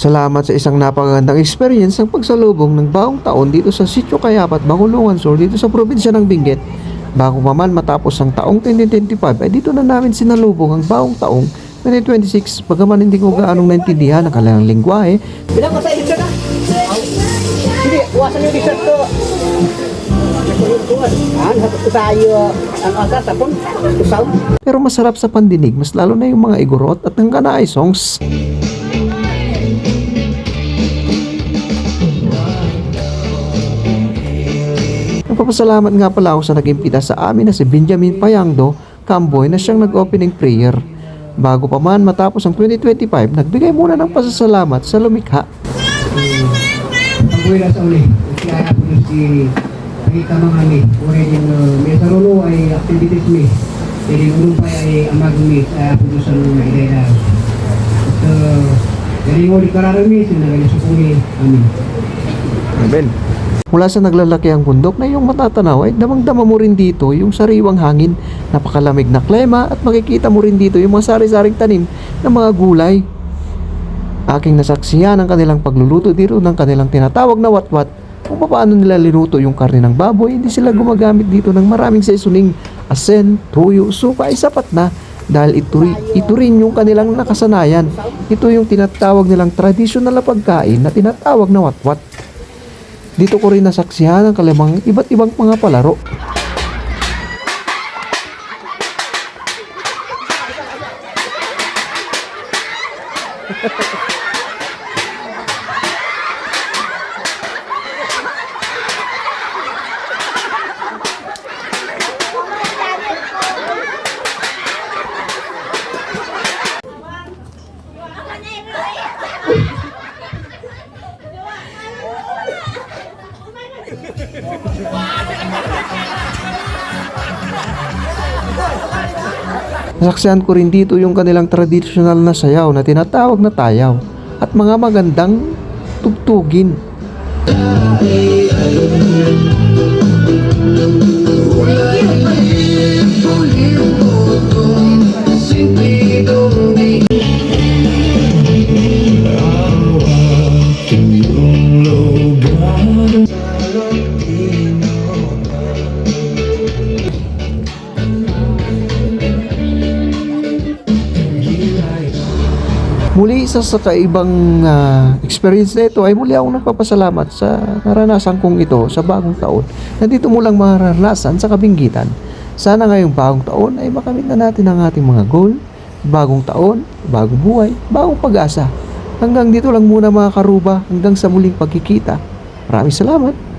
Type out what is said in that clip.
Salamat sa isang napakagandang experience ng pagsalubong ng bagong taon dito sa Sitio Kayapat, Bacolongan Sur, dito sa probinsya ng Benguet. Bago pa man matapos ang taong 2025 ay dito na namin sinalubong ang bagong taong 2026. Bagaman hindi ko gaanong naintindihan ang kanilang lingwahe. Bilang ko sa edisyon na. Sige, uwasan yung edisyon ko. Tayo ang asa tapon usaw. Pero masarap sa pandinig, mas lalo na yung mga igorot at ng kanaay songs. Nagpapasalamat nga pala ako sa nag-impita sa amin na si Benjamin Payangdo Camboy na siyang nag-opening prayer. Bago pa man matapos ang 2025, nagbigay muna ng pasasalamat sa lumikha. Ang buhay na sa uli, kaya ako si nakita mga mi, uri yung may sarulo ay activities mi, jadi ulung pa ay amag mi, kaya ako sa mga idea. At jadi mo di karara mi, sinagali sukuli amin. Amen. Mula sa naglalaki ang bundok na iyong matatanaw ay damang-dama mo rin dito yung sariwang hangin, napakalamig na klima at makikita mo rin dito yung mga sari-saring tanim ng mga gulay. Aking nasaksihan ang kanilang pagluluto dito ng kanilang tinatawag na watwat. Kung paano nila linuto yung karne ng baboy, hindi sila gumagamit dito ng maraming seasoning, asin, tuyo, suka ay sapat na dahil ito rin yung kanilang nakasanayan. Ito yung tinatawag nilang traditional na pagkain na tinatawag na watwat. Dito ko rin nasaksihan ang kalimang iba't ibang mga palaro. Nasaksihan ko rin dito yung kanilang traditional na sayaw na tinatawag na tayaw at mga magandang tugtugin. Muli, isa sa kaibang experience na ito ay muli akong nagpapasalamat sa naranasan kong ito sa bagong taon. Nandito mo lang mararanasan sa Kabinggitan. Sana ngayong bagong taon ay makamit na natin ang ating mga goal. Bagong taon, bagong buhay, bagong pag-asa. Hanggang dito lang muna mga karuba, hanggang sa muling pagkikita. Maraming salamat!